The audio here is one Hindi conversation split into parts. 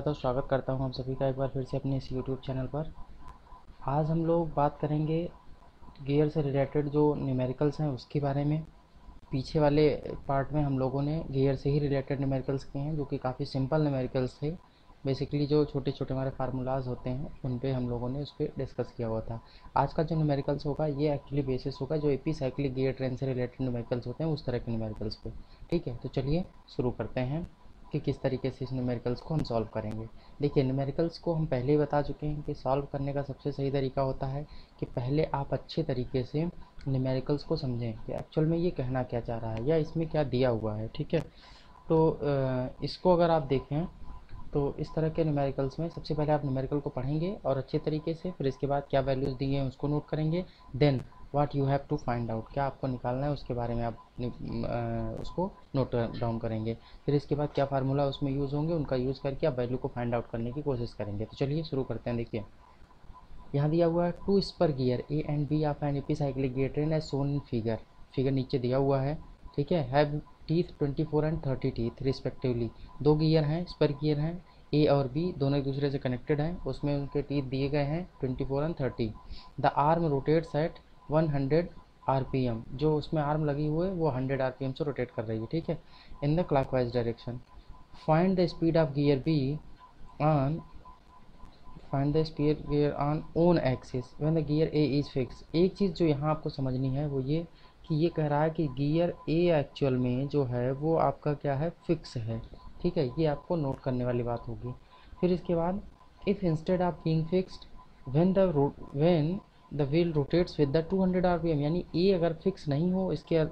तो स्वागत करता हूं आप सभी का एक बार फिर से अपने इस यूट्यूब चैनल पर। आज हम लोग बात करेंगे गियर से रिलेटेड जो न्यूमेरिकल्स हैं उसके बारे में। पीछे वाले पार्ट में हम लोगों ने गियर से ही रिलेटेड न्यूमेरिकल्स किए हैं जो कि काफ़ी सिंपल न्यूमेरिकल्स थे। बेसिकली जो छोटे छोटे हमारे फार्मूलाज होते हैं उन पे हम लोगों ने उस पर डिस्कस किया हुआ था। आज का जो न्यूमेरिकल्स होगा ये एक्चुअली बेसिस होगा जो एपी साइक्लिक गियर ट्रेन से रिलेटेड न्यूमेरिकल्स होते हैं उस तरह के न्यूमेरिकल्स पे। ठीक है, तो चलिए शुरू करते हैं कि किस तरीके से इस न्यूमेरिकल्स को हम सॉल्व करेंगे। देखिए, न्यूमेरिकल्स को हम पहले ही बता चुके हैं कि सॉल्व करने का सबसे सही तरीका होता है कि पहले आप अच्छे तरीके से न्यूमेरिकल्स को समझें कि एक्चुअल में ये कहना क्या चाह रहा है या इसमें क्या दिया हुआ है। ठीक है, तो इसको अगर आप देखें तो इस तरह के न्यूमेरिकल्स में सबसे पहले आप न्यूमेरिकल को पढ़ेंगे और अच्छे तरीके से, फिर इसके बाद क्या वैल्यूज़ दी हैं उसको नोट करेंगे। Then what you have to find out, क्या आपको निकालना है उसके बारे में आप उसको नोट डाउन करेंगे। फिर इसके बाद क्या फार्मूला उसमें यूज़ होंगे उनका यूज़ करके आप वैल्यू को फाइंड आउट करने की कोशिश करेंगे। तो चलिए शुरू करते हैं। देखिए, यहाँ दिया हुआ है two spur gear A and B of an epicyclic gear train as shown in figure. Figure नीचे दिया हुआ है। ठीक है, have teeth 24 and 30 teeth respectively. दो गियर हैं, स्पर गियर हैं, ए और बी दोनों एक दूसरे से कनेक्टेड हैं। उसमें उनके टीथ दिए गए हैं 24 and 30। The arm rotates at 100 RPM. जो उसमें आर्म लगी हुई है वो 100 आरपीएम से रोटेट कर रही है। ठीक है, इन the clockwise direction. Find the speed of gear be on find the speed gear on own axis when the gear A is fix. एक चीज़ जो यहाँ आपको समझनी है वो ये कि ये कह रहा है कि गियर ए एक्चुअल में जो है वो आपका क्या है, फिक्स है। ठीक है, ये आपको नोट करने वाली बात होगी। फिर इसके बाद if instead of being fixed when the wheel rotates with the 200 RPM, यानी ए अगर फिक्स नहीं हो इसके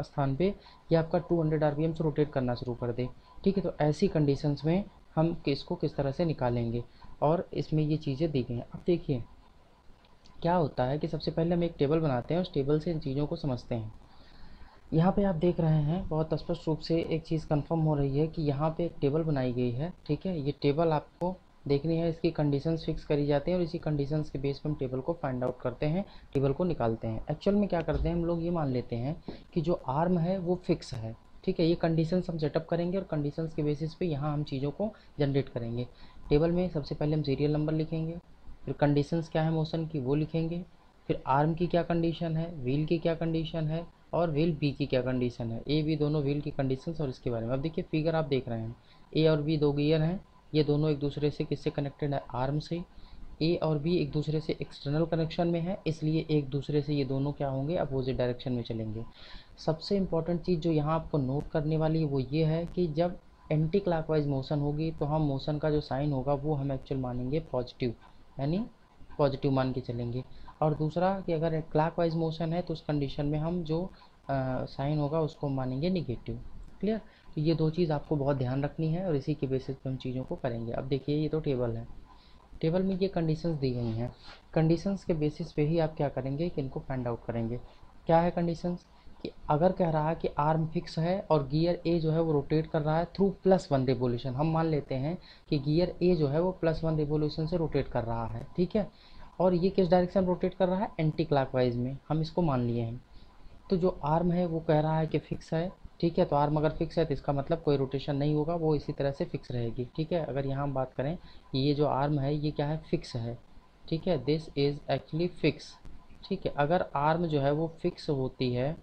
स्थान पे ये आपका 200 आरपीएम से रोटेट करना शुरू कर दे। ठीक है, तो ऐसी कंडीशंस में हम इसको किस तरह से निकालेंगे और इसमें ये चीज़ें दी गई हैं। अब देखिए क्या होता है कि सबसे पहले हम एक टेबल बनाते हैं, उस टेबल से इन चीज़ों को समझते हैं। यहाँ पे आप देख रहे हैं बहुत स्पष्ट रूप से एक चीज़ कंफर्म हो रही है कि यहाँ पे एक टेबल बनाई गई है। ठीक है, ये टेबल आपको देखनी है, इसकी कंडीशंस फिक्स करी जाती हैं और इसी कंडीशंस के बेस पे हम टेबल को फाइंड आउट करते हैं, टेबल को निकालते हैं। एक्चुअल में क्या करते हैं हम लोग, ये मान लेते हैं कि जो आर्म है वो फिक्स है। ठीक है, ये कंडीशंस हम सेटअप करेंगे और कंडीशंस के बेसिस पे यहाँ हम चीज़ों को जनरेट करेंगे। टेबल में सबसे पहले हम सीरियल नंबर लिखेंगे, फिर कंडीशंस क्या है मोशन की वो लिखेंगे, फिर आर्म की क्या कंडीशन है, व्हील की क्या कंडीशन है और व्हील बी की क्या कंडीशन है। ए बी दोनों व्हील की कंडीशंस और इसके बारे में। अब देखिए फिगर आप देख रहे हैं, ए और बी दो गियर हैं, ये दोनों एक दूसरे से किससे कनेक्टेड है, आर्म से। ए और बी एक दूसरे से एक्सटर्नल कनेक्शन में है, इसलिए एक दूसरे से ये दोनों क्या होंगे, अपोजिट डायरेक्शन में चलेंगे। सबसे इंपॉर्टेंट चीज़ जो यहाँ आपको नोट करने वाली है वो ये है कि जब एंटी क्लॉकवाइज मोशन होगी तो हम मोशन का जो साइन होगा वो हम एक्चुअल मानेंगे पॉजिटिव, यानी पॉजिटिव मान के चलेंगे। और दूसरा कि अगर क्लॉकवाइज मोशन है तो उस कंडीशन में हम जो साइन होगा उसको मानेंगे निगेटिव। क्लियर, तो ये दो चीज़ आपको बहुत ध्यान रखनी है और इसी के बेसिस पे हम चीज़ों को करेंगे। अब देखिए ये तो टेबल है, टेबल में ये कंडीशंस दी गई हैं, कंडीशंस के बेसिस पे ही आप क्या करेंगे कि इनको फाइंड आउट करेंगे। क्या है कंडीशंस, कि अगर कह रहा है कि आर्म फिक्स है और गियर ए जो है वो रोटेट कर रहा है थ्रू +1 रिवोल्यूशन, हम मान लेते हैं कि गियर ए जो है वो +1 रिवोल्यूशन से रोटेट कर रहा है। ठीक है, और ये किस डायरेक्शन रोटेट कर रहा है, एंटी क्लॉकवाइज में, हम इसको मान लिए हैं। तो जो आर्म है वो कह रहा है कि फिक्स है। ठीक है, तो आर्म अगर फिक्स है तो इसका मतलब कोई रोटेशन नहीं होगा, वो इसी तरह से फिक्स रहेगी। ठीक है, अगर यहाँ हम बात करें ये जो आर्म है ये क्या है, फिक्स है। ठीक है, दिस इज़ एक्चुअली फिक्स। ठीक है, अगर आर्म जो है वो फिक्स होती है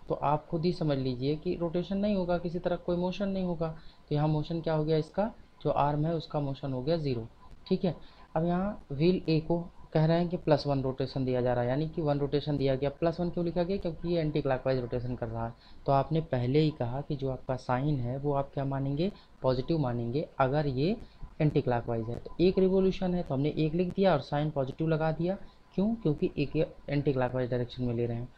तो आप खुद ही समझ लीजिए कि रोटेशन नहीं होगा, किसी तरह कोई मोशन नहीं होगा। तो यहाँ मोशन क्या हो गया, इसका जो आर्म है उसका मोशन हो गया 0। ठीक है, अब यहाँ व्हील ए को कह रहे हैं कि +1 रोटेशन दिया जा रहा है, यानी कि 1 रोटेशन दिया गया। +1 क्यों लिखा गया, क्योंकि ये एंटी क्लॉकवाइज रोटेशन कर रहा है। तो आपने पहले ही कहा कि जो आपका साइन है वो आप क्या मानेंगे, पॉजिटिव मानेंगे अगर ये एंटी क्लॉकवाइज है। तो एक रिवोल्यूशन है तो हमने 1 लिख दिया और साइन पॉजिटिव लगा दिया। क्यों, क्योंकि एक एंटी क्लॉकवाइज डायरेक्शन में ले रहे हैं।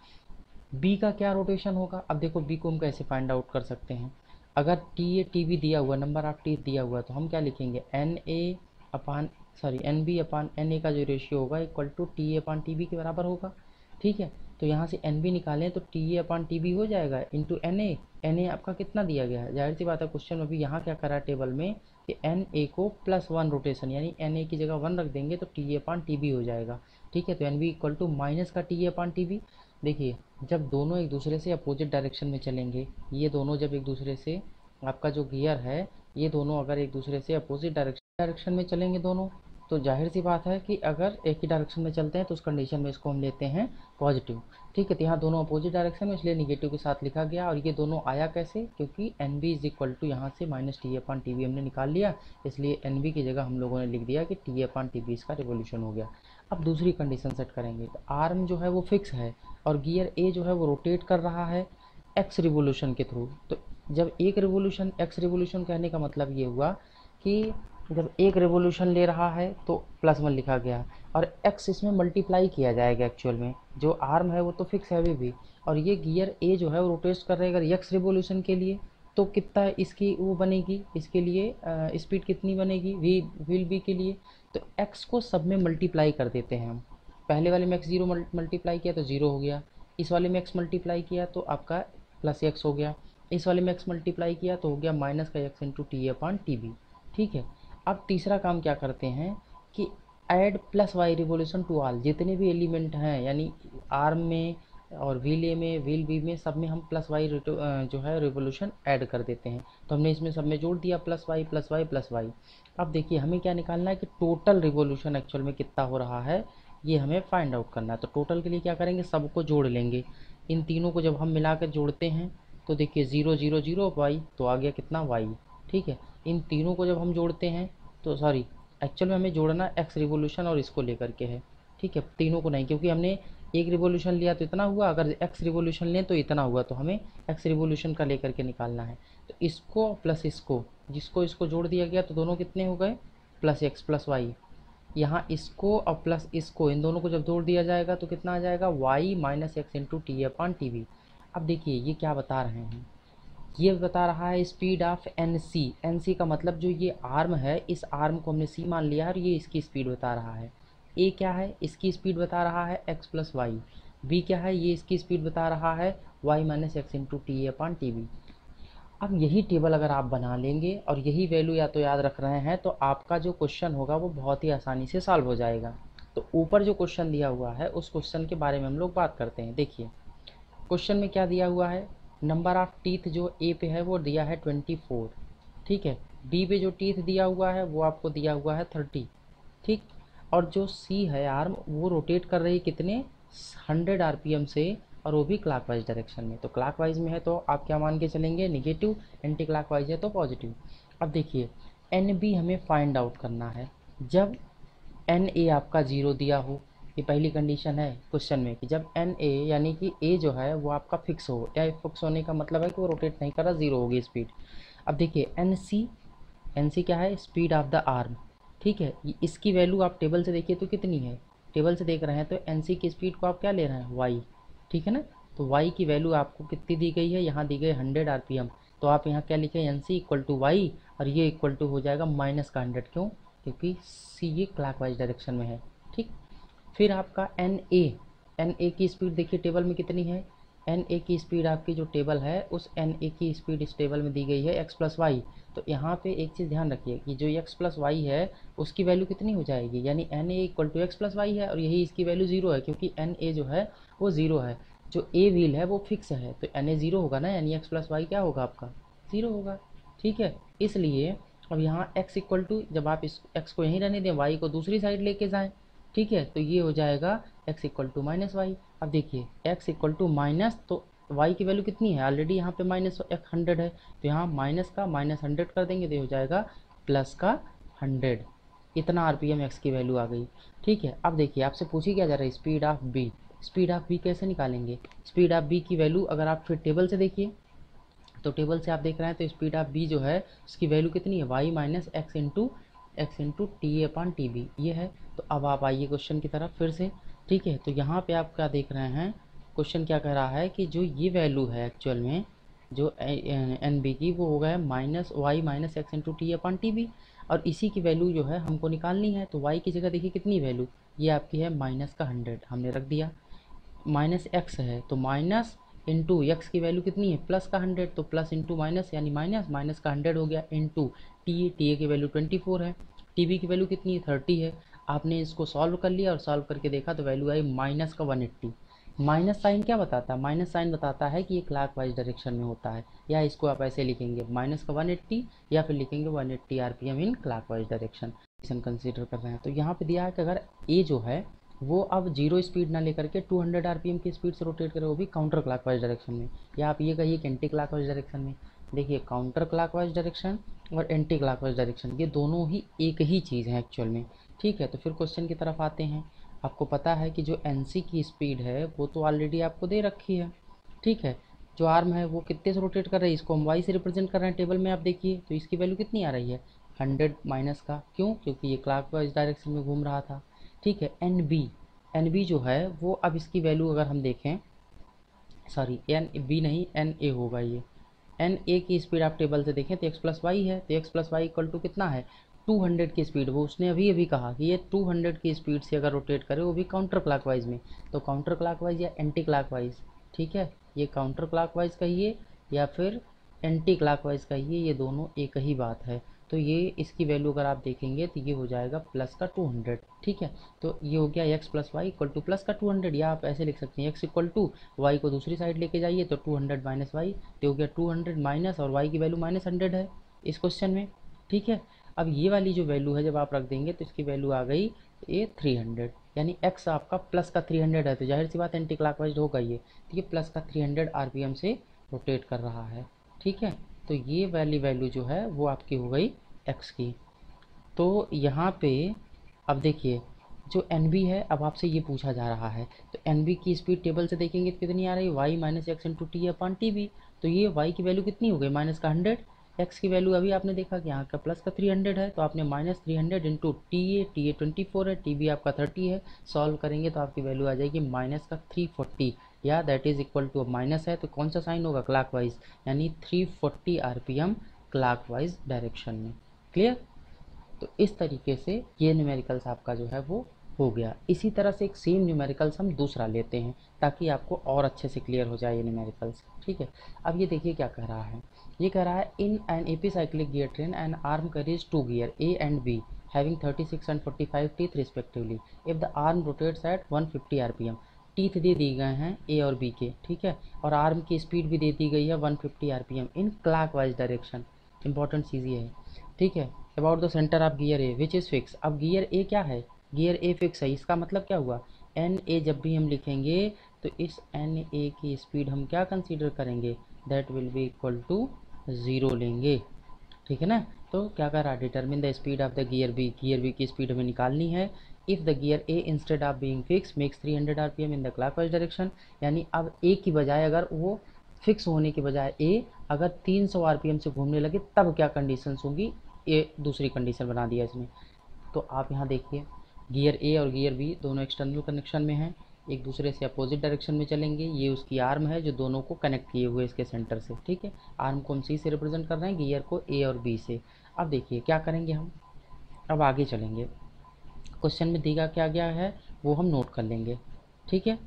बी का क्या रोटेशन होगा, अब देखो बी को हम कैसे फाइंड आउट कर सकते हैं। अगर टी ए टी बी दिया हुआ, नंबर ऑफ टी दिया हुआ है, तो हम क्या लिखेंगे, N B upon N A का जो रेशियो होगा equal to T A upon T B के बराबर होगा। ठीक है, तो यहाँ से एन बी निकालें तो T A upon T B हो जाएगा into N A. N A आपका कितना दिया गया है, जाहिर सी बात है क्वेश्चन में भी यहाँ क्या करा है टेबल में कि एन ए को +1 रोटेशन, यानी एन ए की जगह 1 रख देंगे तो T A upon T B हो जाएगा। ठीक है, तो N B equal to minus का T A upon T B. देखिए जब दोनों एक दूसरे से अपोजिट डायरेक्शन में चलेंगे, ये दोनों जब एक दूसरे से, आपका जो गियर है ये दोनों अगर एक दूसरे से अपोजिट डायरेक्शन डायरेक्शन में चलेंगे दोनों, तो जाहिर सी बात है कि अगर एक ही डायरेक्शन में चलते हैं तो उस कंडीशन में इसको हम लेते हैं पॉजिटिव। ठीक है, तो यहाँ दोनों अपोजिट डायरेक्शन में, इसलिए निगेटिव के साथ लिखा गया। और ये दोनों आया कैसे, क्योंकि N B is equal to यहाँ से minus T upon T B हमने निकाल लिया, इसलिए एन बी की जगह हम लोगों ने लिख दिया कि टी अपन टी बी इसका रिवोल्यूशन हो गया। अब दूसरी कंडीशन सेट करेंगे, तो आर्म जो है वो फिक्स है और गियर ए जो है वो रोटेट कर रहा है एक्स रिवोल्यूशन के थ्रू। तो जब एक रिवोल्यूशन, एक्स रिवोल्यूशन कहने का मतलब ये हुआ कि जब एक रिवोल्यूशन ले रहा है तो +1 लिखा गया, और x इसमें मल्टीप्लाई किया जाएगा। एक्चुअल में जो आर्म है वो तो फिक्स है अभी भी, और ये गियर ए जो है वो रोटेट कर रहेगा x रिवोल्यूशन के लिए, तो कितना इसकी वो बनेगी, इसके लिए स्पीड कितनी बनेगी व्हील बी के लिए। तो x को सब में मल्टीप्लाई कर देते हैं हम। पहले वाले में x 0 मल्टीप्लाई किया तो 0 हो गया, इस वाले में x मल्टीप्लाई किया तो आपका +x हो गया, इस वाले में x मल्टीप्लाई किया तो हो गया माइनस का x into T upon T B. ठीक है, अब तीसरा काम क्या करते हैं कि add +y revolution to all, जितने भी एलिमेंट हैं यानी आर्म में और व्हील ए में व्हील बी में सब में हम +y जो है रिवोल्यूशन ऐड कर देते हैं। तो हमने इसमें सब में जोड़ दिया +y +y +y। अब देखिए हमें क्या निकालना है कि टोटल रिवोल्यूशन एक्चुअल में कितना हो रहा है, ये हमें फाइंड आउट करना है। तो टोटल के लिए क्या करेंगे, सबको जोड़ लेंगे। इन तीनों को जब हम मिलाकर जोड़ते हैं तो देखिए 0 0 0 y, तो आ गया कितना y। ठीक है, इन तीनों को जब हम जोड़ते हैं तो सॉरी, एक्चुअल में हमें जोड़ना x रिवोल्यूशन और इसको लेकर के है। ठीक है, तीनों को नहीं, क्योंकि हमने एक रिवोल्यूशन लिया तो इतना हुआ, अगर x रिवोल्यूशन लें तो इतना हुआ, तो हमें x रिवोल्यूशन का लेकर के निकालना है। तो इसको प्लस इसको, जिसको इसको जोड़ दिया गया तो दोनों कितने हो गए, +x +y। यहाँ इसको और प्लस इसको, इन दोनों को जब जोड़ दिया जाएगा तो कितना आ जाएगा, y minus x into T upon T B. अब देखिए ये क्या बता रहे हैं, ये बता रहा है speed of N C. N C का मतलब जो ये आर्म है, इस आर्म को हमने सी मान लिया है और ये इसकी स्पीड बता रहा है। ए क्या है, इसकी स्पीड बता रहा है x प्लस वाई। बी क्या है, ये इसकी स्पीड बता रहा है y minus x into T upon T B. अब यही टेबल अगर आप बना लेंगे और यही वैल्यू या तो याद रख रहे हैं तो आपका जो क्वेश्चन होगा वो बहुत ही आसानी से सॉल्व हो जाएगा। तो ऊपर जो क्वेश्चन दिया हुआ है उस क्वेश्चन के बारे में हम लोग बात करते हैं। देखिए क्वेश्चन में क्या दिया हुआ है, नंबर ऑफ टीथ जो ए पे है वो दिया है 24। ठीक है, बी पे जो टीथ दिया हुआ है वो आपको दिया हुआ है 30। ठीक, और जो सी है आर्म वो रोटेट कर रही है कितने, 100 आरपीएम से, और वो भी क्लॉकवाइज डायरेक्शन में। तो क्लॉकवाइज में है तो आप क्या मान के चलेंगे, नेगेटिव, एंटी क्लॉकवाइज है तो पॉजिटिव। अब देखिए एन बी हमें फाइंड आउट करना है जब एन ए आपका 0 दिया हो। ये पहली कंडीशन है क्वेश्चन में कि जब एन ए यानी कि ए जो है वो आपका फिक्स हो, या फिक्स होने का मतलब है कि वो रोटेट नहीं कर रहा, 0 होगी स्पीड। अब देखिए एन सी क्या है, स्पीड ऑफ द आर्म। ठीक है, इसकी वैल्यू आप टेबल से देखिए तो कितनी है, टेबल से देख रहे हैं तो एन सी की स्पीड को आप क्या ले रहे हैं, वाई। ठीक है ना, तो y की वैल्यू आपको कितनी दी गई है, यहाँ दी गई 100 आरपीएम। तो आप यहाँ क्या लिखे, N C equal to Y, और ये इक्वल टू हो जाएगा माइनस का 100। क्यों, क्योंकि सी ये क्लॉकवाइज डायरेक्शन में है। ठीक, फिर आपका एन ए की स्पीड देखिए टेबल में कितनी है, एन ए की स्पीड आपकी जो टेबल है उस एन ए की स्पीड इस टेबल में दी गई है x प्लस वाई। तो यहाँ पे एक चीज़ ध्यान रखिए कि जो x प्लस वाई है उसकी वैल्यू कितनी हो जाएगी, यानी N A equal to X plus Y है, और यही इसकी वैल्यू 0 है क्योंकि एन ए जो है वो 0 है, जो ए व्हील है वो फिक्स है, तो एन ए 0 होगा ना, यानी x प्लस वाई क्या होगा आपका, 0 होगा। ठीक है, इसलिए अब यहाँ x इक्वल टू, जब आप इस x को यहीं रहने दें, y को दूसरी साइड लेके जाएं, ठीक है, तो ये हो जाएगा x equal to minus Y. अब देखिए x इक्वल टू माइनस, तो y की वैल्यू कितनी है, ऑलरेडी यहाँ पे माइनस 100 है, तो यहाँ माइनस का माइनस 100 कर देंगे तो ये हो जाएगा प्लस का 100। इतना आरपीएम x की वैल्यू आ गई। ठीक है, अब देखिए आपसे पूछी क्या जा रहा है, speed of b। Speed of b कैसे निकालेंगे, स्पीड ऑफ b की वैल्यू अगर आप फिर टेबल से देखिए, तो टेबल से आप देख रहे हैं तो स्पीड ऑफ b जो है उसकी वैल्यू कितनी है, y minus x into T upon T B, ये है। तो अब आप आइए क्वेश्चन की तरफ फिर से। ठीक है, तो यहाँ पे आप क्या देख रहे हैं, क्वेश्चन क्या कह रहा है कि जो ये वैल्यू है एक्चुअल में जो एन बी की वो हो गया minus y minus x into T upon T B, और इसी की वैल्यू जो है हमको निकालनी है। तो y की जगह देखिए कितनी वैल्यू, ये आपकी है माइनस का 100 हमने रख दिया, माइनस एक्स है तो माइनस इंटू एक्स की वैल्यू कितनी है, प्लस का 100, तो प्लस इंटू माइनस यानी माइनस, माइनस का 100 हो गया, इंटू टी ए की वैल्यू 24 है, टी बी की वैल्यू कितनी है 30 है। आपने इसको सॉल्व कर लिया और सॉल्व करके देखा तो वैल्यू आई माइनस का 180। माइनस साइन क्या बताता है? माइनस साइन बताता है कि ये क्लॉकवाइज डायरेक्शन में होता है, या इसको आप ऐसे लिखेंगे माइनस का 180, या फिर लिखेंगे 180 RPM in clockwise direction consider कर रहे हैं। तो यहाँ पे दिया है कि अगर ए जो है वो अब जीरो स्पीड ना लेकर के 200 आरपीएम की स्पीड से रोटेट करे, वो भी काउंटर क्लॉकवाइज डायरेक्शन में, या आप ये कहिए कि एंटी क्लॉकवाइज डायरेक्शन में। देखिए काउंटर क्लॉकवाइज डायरेक्शन और एंटी क्लॉकवाइज डायरेक्शन ये दोनों ही एक ही चीज़ है एक्चुअल में। ठीक है, तो फिर क्वेश्चन की तरफ आते हैं। आपको पता है कि जो एनसी की स्पीड है वो तो ऑलरेडी आपको दे रखी है। ठीक है, जो आर्म है वो कितने से रोटेट कर रही है, इसको हम वाई से रिप्रेजेंट कर रहे हैं टेबल में, आप देखिए तो इसकी वैल्यू कितनी आ रही है 100 माइनस का, क्यों? क्योंकि ये क्लॉकवाइज डायरेक्शन में घूम रहा था। ठीक है, एन बी जो है वो अब इसकी वैल्यू अगर हम देखें, सॉरी एन बी नहीं एन ए होगा ये, एन ए की स्पीड आप टेबल से देखें तो एक्स प्लस वाई है, तो X plus Y equal to कितना है 200 की स्पीड। वो उसने अभी अभी कहा कि ये 200 की स्पीड से अगर रोटेट करे वो भी काउंटर क्लॉकवाइज में, तो काउंटर क्लॉकवाइज या एंटी क्लॉकवाइज। ठीक है, ये काउंटर क्लॉकवाइज कहिए या फिर एंटी क्लॉकवाइज कहिए, ये दोनों एक ही बात है। तो ये इसकी वैल्यू अगर आप देखेंगे तो ये हो जाएगा प्लस का 200। ठीक है, तो ये हो गया X plus Y equal to plus का 200, या आप ऐसे लिख सकते हैं एक्स इक्वल टू वाई को दूसरी साइड लेके जाइए तो 200 माइनस वाई, तो हो गया 200 माइनस, और वाई की वैल्यू माइनस 100 है इस क्वेश्चन में। ठीक है, अब ये वाली जो वैल्यू है जब आप रख देंगे तो इसकी वैल्यू आ गई ये 300, यानी एक्स आपका प्लस का 300 है, तो जाहिर सी बात एंटी क्लॉकवाइज होगा ये, तो ये प्लस का 300 आरपीएम से रोटेट कर रहा है। ठीक है, तो ये वाली वैल्यू जो है वो आपकी हो गई एक्स की। तो यहाँ पे अब देखिए जो एन बी है, अब आपसे ये पूछा जा रहा है, तो एन बी की स्पीड टेबल से देखेंगे तो कितनी आ रही है Y minus x into T upon T B, तो ये वाई की वैल्यू कितनी हो गई माइनस का 100, एक्स की वैल्यू अभी आपने देखा कि यहाँ का प्लस का 300 है, तो आपने माइनस 300 इंटू टी ए 24 है, टी बी आपका 30 है, सॉल्व करेंगे तो आपकी वैल्यू आ जाएगी माइनस का 340, या that is equal to, minus है तो कौन सा साइन होगा क्लॉकवाइज, यानी 340 आरपीएम क्लॉकवाइज डायरेक्शन में। क्लियर? तो इस तरीके से ये न्यूमेरिकल्स आपका जो है वो हो गया। इसी तरह से एक सेम न्यूमेरिकल्स हम दूसरा लेते हैं ताकि आपको और अच्छे से क्लियर हो जाए ये न्यूमेरिकल्स। ठीक है, अब ये देखिए क्या कह रहा है, ये कह रहा है in an epicyclic gear train an arm carries two gear A and B having 36 and 45 teeth respectively if the arm rotates at 150 RPM. Teeth दे दिए गए हैं ए और बी के, ठीक है, और आर्म की स्पीड भी दे दी गई है 150 RPM in clockwise direction. Important चीज़ ये है। ठीक है, about the centre of gear A which is fix. अब गियर ए क्या है, गियर ए फिक्स है, इसका मतलब क्या हुआ एन ए जब भी हम लिखेंगे तो इस एन ए की स्पीड हम क्या कंसीडर करेंगे, that will be equal to 0 लेंगे। ठीक है ना, तो क्या कर रहा है determine the speed of the gear B, gear B की स्पीड हमें निकालनी है। If the gear A instead of being fix makes 300 RPM in the clockwise direction, यानी अब ए की बजाय अगर वो फिक्स होने के बजाय ए अगर 300 आरपीएम से घूमने लगे तब क्या कंडीशंस होंगी, ये दूसरी कंडीशन बना दिया इसने। तो आप यहाँ देखिए गियर ए और गियर बी दोनों एक्सटर्नल कनेक्शन में हैं, एक दूसरे से अपोजिट डायरेक्शन में चलेंगे। ये उसकी आर्म है जो दोनों को कनेक्ट किए हुए इसके सेंटर से। ठीक है, आर्म को हम सी से रिप्रेजेंट कर रहे हैं, गियर को ए और बी से। अब देखिए क्या करेंगे हम, अब आगे चलेंगे, क्वेश्चन में दिया क्या गया है वो हम नोट कर लेंगे। ठीक है,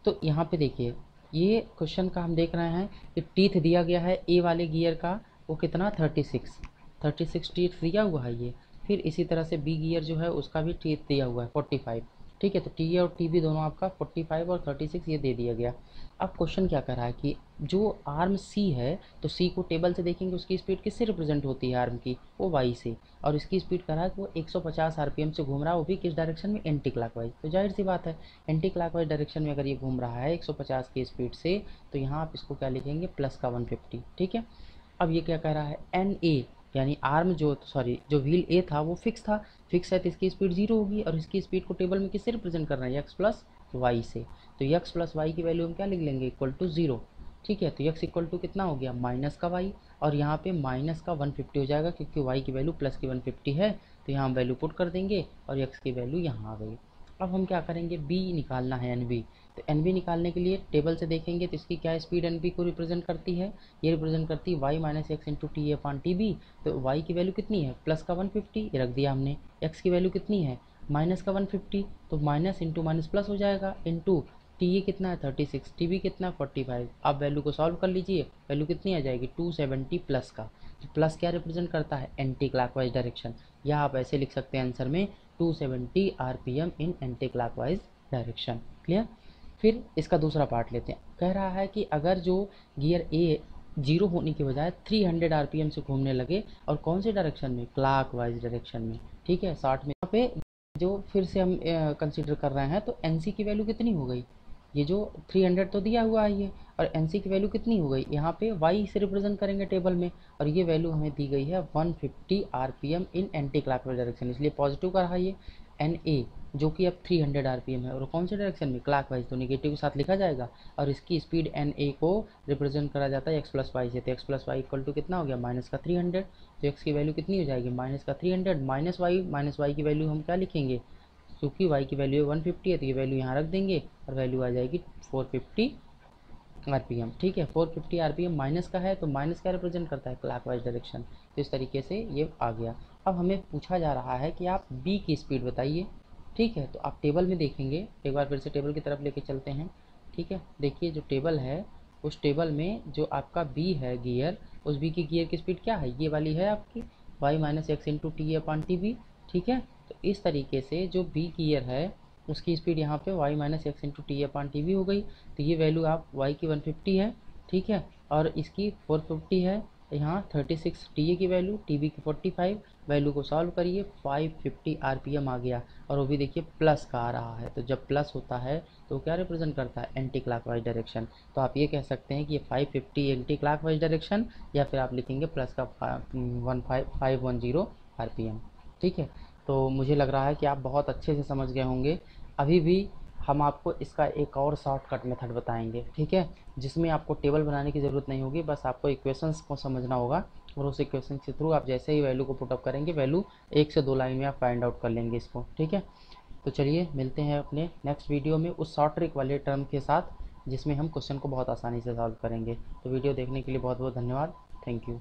तो यहाँ पे देखिए ये क्वेश्चन का हम देख रहे हैं कि टीथ दिया गया है ए वाले गियर का, वो कितना 36 टीथ दिया हुआ है ये। फिर इसी तरह से बी गियर जो है उसका भी टीथ दिया हुआ है 45। ठीक है, तो टी ए और टी बी दोनों आपका 45 और 36 ये दे दिया गया। अब क्वेश्चन क्या कर रहा है कि जो आर्म सी है, तो सी को टेबल से देखेंगे उसकी स्पीड किससे रिप्रेजेंट होती है आर्म की, वो वाई से, और इसकी स्पीड कर रहा है कि वो 150 आरपीएम से घूम रहा है, वो भी किस डायरेक्शन में, एंटी क्लॉकवाइज। तो जाहिर सी बात है एंटी क्लॉकवाइज डायरेक्शन में अगर ये घूम रहा है 150 की स्पीड से, तो यहाँ आप इसको क्या लिखेंगे प्लस का 150। ठीक है, अब ये क्या कह रहा है एन ए, यानी आर्म जो सॉरी जो व्हील ए था वो फिक्स था, फिक्स है तो इसकी स्पीड 0 होगी, और इसकी स्पीड को टेबल में किससे रिप्रेजेंट कर रहे हैं एक्स प्लस वाई से, तो एक्स प्लस वाई की वैल्यू हम क्या लिख लेंगे इक्वल टू 0। ठीक है, तो एक्स इक्वल टू कितना हो गया माइनस का वाई, और यहाँ पे माइनस का 150 हो जाएगा क्योंकि वाई की वैल्यू प्लस की 150 है, तो यहाँ हम वैल्यू पुट कर देंगे और एक्स की वैल्यू यहाँ आ गई। अब हम क्या करेंगे बी निकालना है एन बी, तो एन बी निकालने के लिए टेबल से देखेंगे तो इसकी क्या स्पीड एन बी को रिप्रेजेंट करती है, ये रिप्रेजेंट करती है Y minus x into T upon T B. तो वाई की वैल्यू कितनी है प्लस का 150, ये रख दिया हमने, एक्स की वैल्यू कितनी है माइनस का 150, तो माइनस इंटू माइनस प्लस हो जाएगा, इंटू टी ए कितना है 36, टी बी कितना है 45। अब वैल्यू को सॉल्व कर लीजिए, वैल्यू कितनी आ जाएगी 270 प्लस का, तो प्लस क्या रिप्रेजेंट करता है एंटी क्लॉकवाइज डायरेक्शन, या आप ऐसे लिख सकते हैं आंसर में 270 आरपीएम इन एंटी क्लॉकवाइज डायरेक्शन। क्लियर? फिर इसका दूसरा पार्ट लेते हैं। कह रहा है कि अगर जो गियर ए 0 होने के बजाय 300 आरपीएम से घूमने लगे, और कौन से डायरेक्शन में, क्लॉक वाइज डायरेक्शन में, ठीक है 60 में। यहाँ पे जो फिर से हम कंसीडर कर रहे हैं, तो एनसी की वैल्यू कितनी हो गई, ये जो 300 तो दिया हुआ है ये, और एनसी की वैल्यू कितनी हो गई, यहाँ पे वाई से रिप्रेजेंट करेंगे टेबल में, और ये वैल्यू हमें दी गई है 150 आरपीएम इन एंटी क्लॉकवाइज डायरेक्शन, इसलिए पॉजिटिव का रहा ये। एन ए जो कि अब 300 आरपीएम है, और कौन से डायरेक्शन में, क्लॉकवाइज, तो नेगेटिव के साथ लिखा जाएगा। और इसकी स्पीड एन ए को रिप्रेजेंट करा जाता है एक्स प्लस वाई से, तो X plus Y equal to कितना हो गया, माइनस का 300, तो एक्स की वैल्यू कितनी हो जाएगी, माइनस का 300 माइनस वाई की वैल्यू हम क्या लिखेंगे, क्योंकि y की वैल्यू 150 है, तो ये वैल्यू यहाँ रख देंगे, और वैल्यू आ जाएगी 450 आरपीएम। ठीक है, 450 आरपीएम माइनस का है, तो माइनस क्या रिप्रेजेंट करता है, क्लॉकवाइज डायरेक्शन, तो इस तरीके से ये आ गया। अब हमें पूछा जा रहा है कि आप b की स्पीड बताइए। ठीक है, तो आप टेबल में देखेंगे, एक बार फिर से टेबल की तरफ लेके चलते हैं। ठीक है, देखिए जो टेबल है, उस टेबल में जो आपका b है गियर, उस b की गियर की स्पीड क्या है, ये वाली है आपकी y minus x into T upon T B. ठीक है, तो इस तरीके से जो b गियर है उसकी स्पीड यहाँ पे y minus x into T upon T B हो गई, तो ये वैल्यू आप y की 150 है। ठीक है, और इसकी 450 है, यहाँ 36 टी की वैल्यू, टी बी की 45, वैल्यू को सॉल्व करिए, 550 आरपीएम आ गया, और वो भी देखिए प्लस का आ रहा है, तो जब प्लस होता है तो क्या रिप्रेजेंट करता है, एंटी क्लॉकवाइज डायरेक्शन। तो आप ये कह सकते हैं कि ये 550 एंटी क्लॉकवाइज डायरेक्शन, या फिर आप लिखेंगे प्लस का 510 आरपीएम। ठीक है, तो मुझे लग रहा है कि आप बहुत अच्छे से समझ गए होंगे। अभी भी हम आपको इसका एक और शॉर्टकट मेथड बताएंगे, ठीक है, जिसमें आपको टेबल बनाने की ज़रूरत नहीं होगी, बस आपको इक्वेशंस को समझना होगा, और उस इक्वेशन के थ्रू आप जैसे ही वैल्यू को पुटअप करेंगे, वैल्यू 1 से 2 लाइन में आप फाइंड आउट कर लेंगे इसको। ठीक है, तो चलिए मिलते हैं अपने नेक्स्ट वीडियो में उस शॉर्ट ट्रिक वाले टर्म के साथ, जिसमें हम क्वेश्चन को बहुत आसानी से सॉल्व करेंगे। तो वीडियो देखने के लिए बहुत बहुत धन्यवाद, थैंक यू।